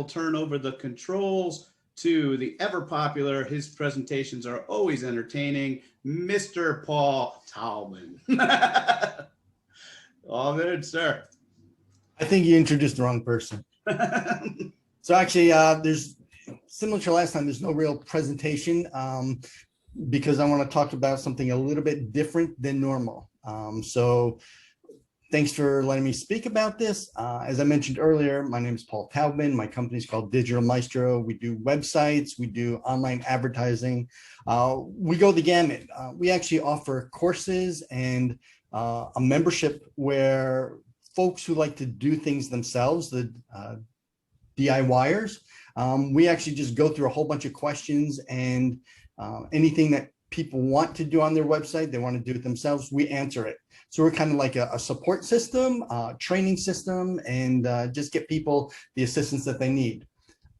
I'll turn over the controls to the ever popular, his presentations are always entertaining, Mr. Paul Talman. All good, sir. I think you introduced the wrong person. So actually, there's similar to last time, there's no real presentation because I want to talk about something a little bit different than normal. So thanks for letting me speak about this. As I mentioned earlier, my name is Paul Taubman. My company is called Digital Maestro. We do websites, we do online advertising. We go the gamut. We actually offer courses and a membership where folks who like to do things themselves, the DIYers, we actually just go through a whole bunch of questions, and anything that people want to do on their website, they want to do it themselves, we answer it. So we're kind of like a support system, training system, and just get people the assistance that they need.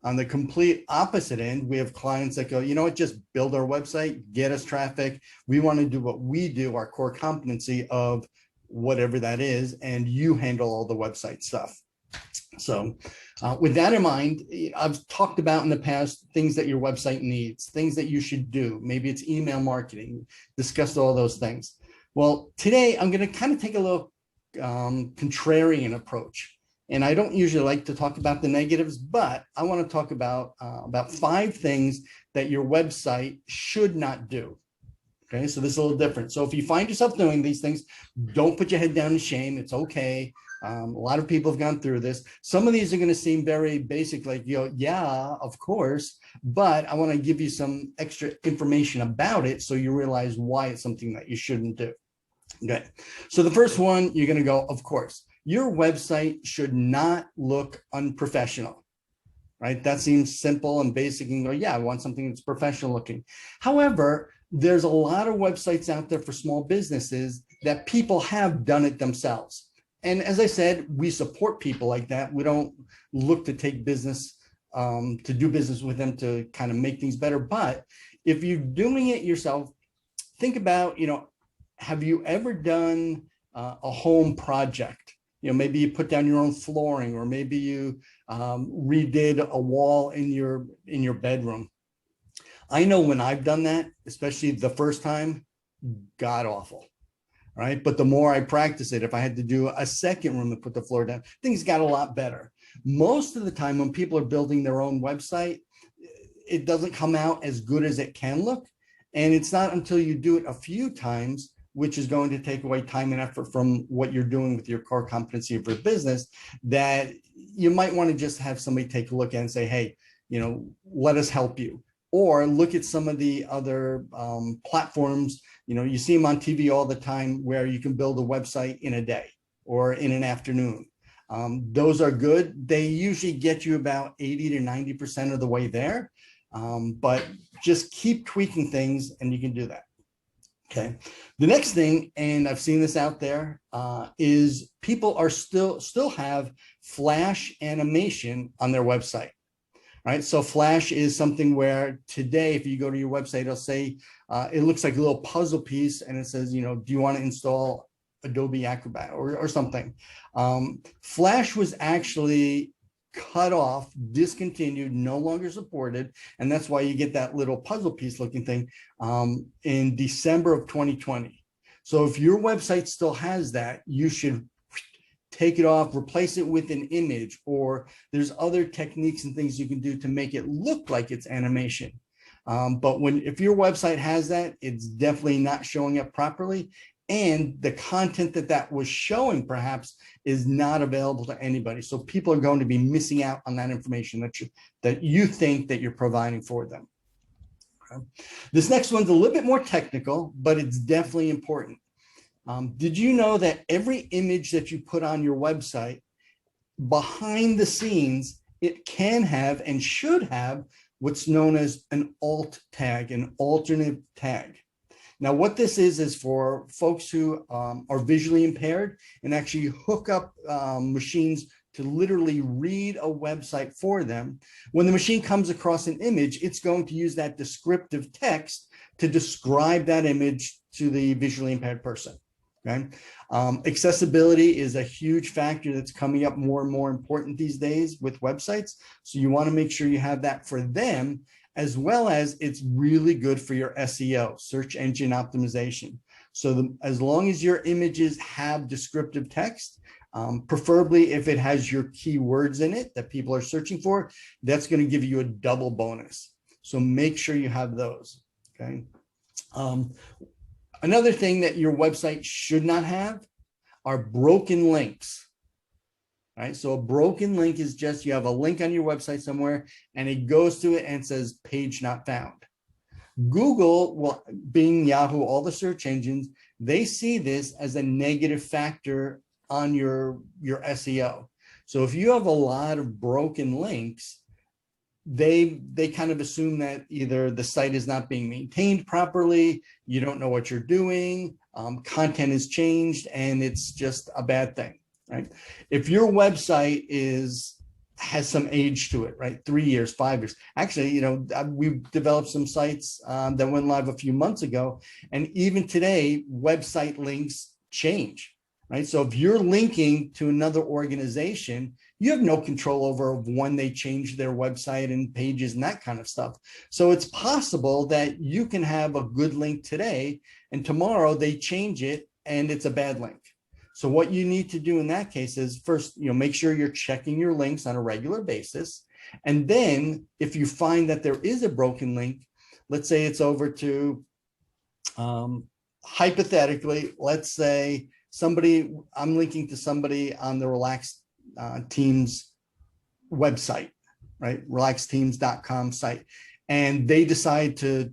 On the complete opposite end, we have clients that go, you know what, just build our website, get us traffic. We want to do what we do, our core competency of whatever that is, and you handle all the website stuff. So with that in mind, I've talked about in the past things that your website needs, things that you should do. Maybe it's email marketing, discussed all those things. Well, today I'm going to kind of take a little contrarian approach. And I don't usually like to talk about the negatives, but I want to talk about 5 things that your website should not do. Okay, so this is a little different. So if you find yourself doing these things, don't put your head down in shame. It's okay. A lot of people have gone through this. Some of these are going to seem very basic, like, you know, yeah, of course, but I want to give you some extra information about it so you realize why it's something that you shouldn't do. Okay, so the first one, you're going to go, of course, your website should not look unprofessional, right? That seems simple and basic, and go, yeah, I want something that's professional looking. However, there's a lot of websites out there for small businesses that people have done it themselves. And as I said, we support people like that. We don't look to take business, to do business with them to kind of make things better. But if you're doing it yourself, think about, you know, have you ever done a home project? You know, maybe you put down your own flooring, or maybe you redid a wall in your bedroom. I know when I've done that, especially the first time, god awful. Right? But the more I practice it, if I had to do a second room and put the floor down, things got a lot better. Most of the time when people are building their own website, it doesn't come out as good as it can look. And it's not until you do it a few times, which is going to take away time and effort from what you're doing with your core competency of your business, that you might want to just have somebody take a look at and say, hey, you know, let us help you. Or look at some of the other platforms. You know, you see them on TV all the time where you can build a website in a day or in an afternoon. Those are good. They usually get you about 80 to 90% of the way there, but just keep tweaking things and you can do that. Okay. The next thing, and I've seen this out there, is people are still have Flash animation on their website. Right, so Flash is something where today, if you go to your website, it'll say, it looks like a little puzzle piece, and it says, you know, do you want to install Adobe Acrobat or something? Flash was actually cut off, discontinued, no longer supported, and that's why you get that little puzzle piece looking thing in December of 2020. So if your website still has that, you should take it off, replace it with an image, or there's other techniques and things you can do to make it look like it's animation. But if your website has that, it's definitely not showing up properly. And the content that was showing perhaps is not available to anybody. So people are going to be missing out on that information that you think that you're providing for them. Okay. This next one's a little bit more technical, but it's definitely important. Did you know that every image that you put on your website, behind the scenes, it can have and should have what's known as an alt tag, an alternate tag? Now, what this is for folks who are visually impaired and actually hook up machines to literally read a website for them. When the machine comes across an image, it's going to use that descriptive text to describe that image to the visually impaired person. Okay. Accessibility is a huge factor that's coming up more and more important these days with websites. So you want to make sure you have that for them, as well as it's really good for your SEO, search engine optimization. So as long as your images have descriptive text, preferably if it has your keywords in it that people are searching for, that's going to give you a double bonus. So make sure you have those. Okay. Another thing that your website should not have are broken links. Right? So a broken link is just you have a link on your website somewhere and it goes to it and says page not found. Google, well, Bing, Yahoo, all the search engines, they see this as a negative factor on your SEO. So if you have a lot of broken links, they kind of assume that either the site is not being maintained properly, you don't know what you're doing, content is changed, and it's just a bad thing, right? If your website has some age to it, right? 3 years, 5 years. Actually, you know, we've developed some sites that went live a few months ago, and even today, website links change, right? So if you're linking to another organization, you have no control over when they change their website and pages and that kind of stuff. So it's possible that you can have a good link today and tomorrow they change it and it's a bad link. So what you need to do in that case is first, you know, make sure you're checking your links on a regular basis. And then if you find that there is a broken link, let's say it's over to, hypothetically, let's say I'm linking to somebody on the Relaxed Teams website, right? relaxteams.com site. And they decide to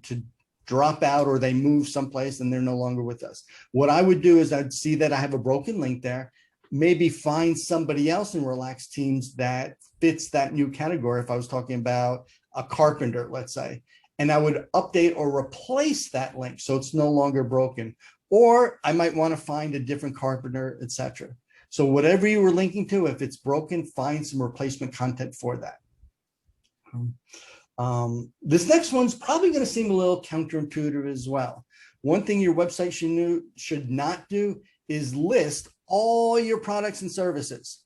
drop out or they move someplace and they're no longer with us. What I would do is I'd see that I have a broken link there, maybe find somebody else in Relaxed Teams that fits that new category. If I was talking about a carpenter, let's say, and I would update or replace that link so it's no longer broken. Or I might want to find a different carpenter, etc. So whatever you were linking to, if it's broken, find some replacement content for that. This next one's probably going to seem a little counterintuitive as well. One thing your website should not do is list all your products and services.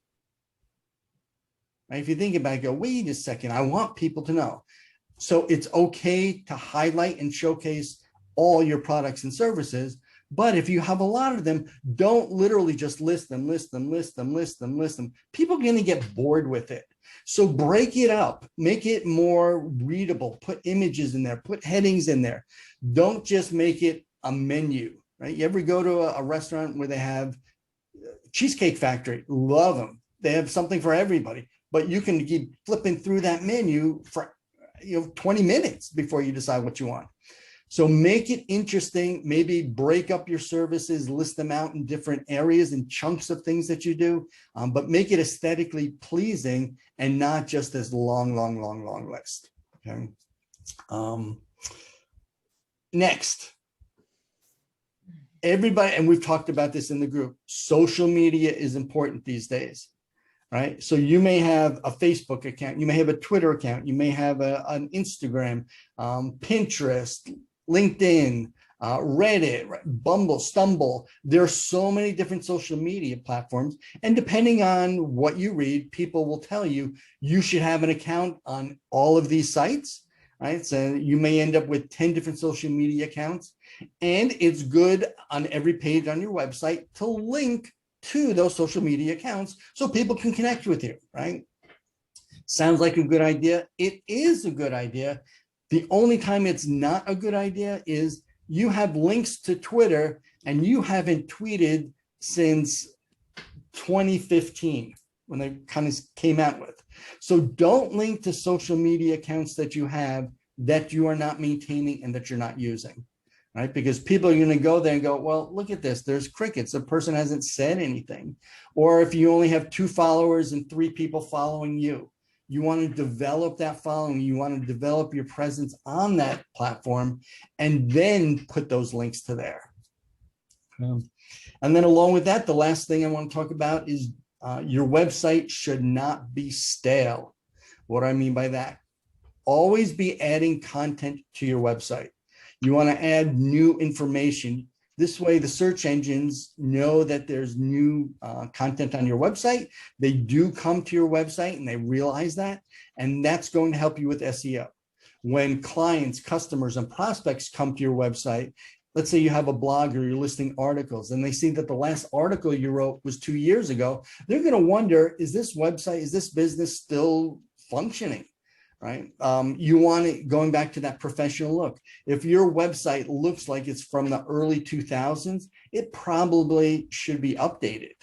Right? If you think about it, go, wait a second, I want people to know. So it's okay to highlight and showcase all your products and services. But if you have a lot of them, don't literally just list them. People are going to get bored with it. So break it up, make it more readable, put images in there, put headings in there. Don't just make it a menu, right? You ever go to a restaurant where they have Cheesecake Factory? Love them. They have something for everybody, but you can keep flipping through that menu for 20 minutes before you decide what you want. So make it interesting, maybe break up your services, list them out in different areas and chunks of things that you do, but make it aesthetically pleasing and not just this long list. Okay. Next, everybody, and we've talked about this in the group, social media is important these days. Right. So you may have a Facebook account, you may have a Twitter account, you may have an Instagram, Pinterest, LinkedIn, Reddit, Bumble, Stumble. There are so many different social media platforms. And depending on what you read, people will tell you, you should have an account on all of these sites, right? So you may end up with 10 different social media accounts. And it's good on every page on your website to link to those social media accounts so people can connect with you, right? Sounds like a good idea. It is a good idea. The only time it's not a good idea is you have links to Twitter and you haven't tweeted since 2015 when they kind of came out with. So don't link to social media accounts that you have that you are not maintaining and that you're not using, right? Because people are going to go there and go, well, look at this. There's crickets. The person hasn't said anything. Or if you only have 2 followers and 3 people following you, you want to develop that following. You want to develop your presence on that platform and then put those links to there. And then along with that, the last thing I want to talk about is your website should not be stale. What do I mean by that? Always be adding content to your website. You want to add new information. This way, the search engines know that there's new content on your website. They do come to your website and they realize that, and that's going to help you with SEO. When clients, customers, and prospects come to your website, let's say you have a blog or you're listing articles and they see that the last article you wrote was 2 years ago, they're going to wonder, is this website, is this business still functioning, right? You want it going back to that professional look. If your website looks like it's from the early 2000s, it probably should be updated,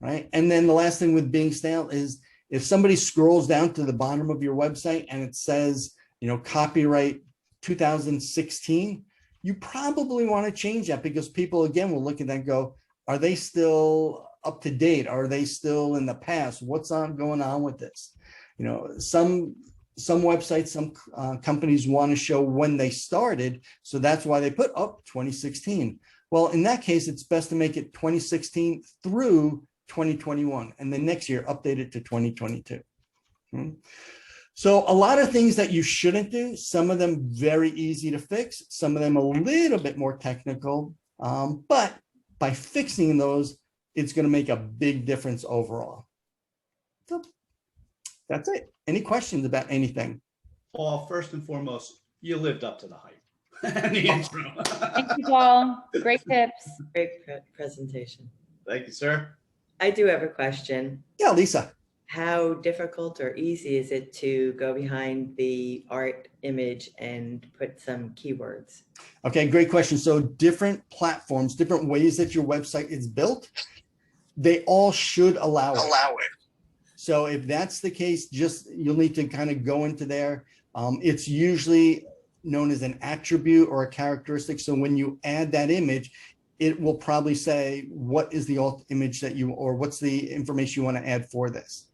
right? And then the last thing with being stale is if somebody scrolls down to the bottom of your website and it says, you know, copyright 2016, you probably want to change that, because people again will look at that and go, are they still up to date? Are they still in the past? What's going on with this? You know, some websites, some companies want to show when they started, so that's why they put up 2016. Well, in that case, it's best to make it 2016 through 2021, and then next year update it to 2022. So a lot of things that you shouldn't do, some of them very easy to fix, some of them a little bit more technical, but by fixing those, it's going to make a big difference overall. So that's it. Any questions about anything? Paul, first and foremost, you lived up to the hype and the intro. Thank you, Paul. Great tips. Great presentation. Thank you, sir. I do have a question. Yeah, Lisa. How difficult or easy is it to go behind the art image and put some keywords? Okay, great question. So different platforms, different ways that your website is built, they all should allow it. So if that's the case, just you'll need to kind of go into there. It's usually known as an attribute or a characteristic. So when you add that image, it will probably say, what is the alt image that you, or what's the information you want to add for this?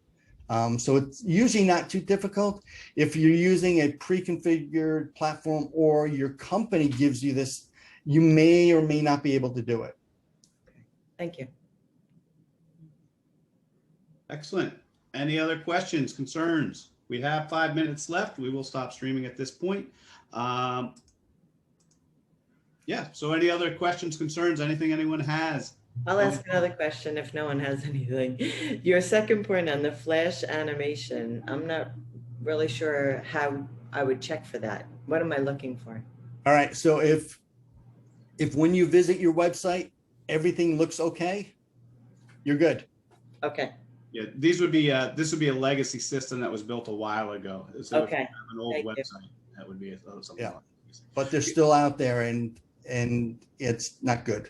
So it's usually not too difficult. If you're using a pre-configured platform or your company gives you this, you may or may not be able to do it. Okay. Thank you. Excellent. Any other questions, concerns? We have 5 minutes left. We will stop streaming at this point. Yeah, so any other questions, concerns, anything anyone has? I'll ask another question if no one has anything. Your second point on the flash animation, I'm not really sure how I would check for that. What am I looking for? All right, so if when you visit your website, everything looks okay, you're good. Okay. Yeah, these would be this would be a legacy system that was built a while ago. So Okay. if you have an old Thank you. website, that would be something. Yeah. like this. But they're still out there and it's not good.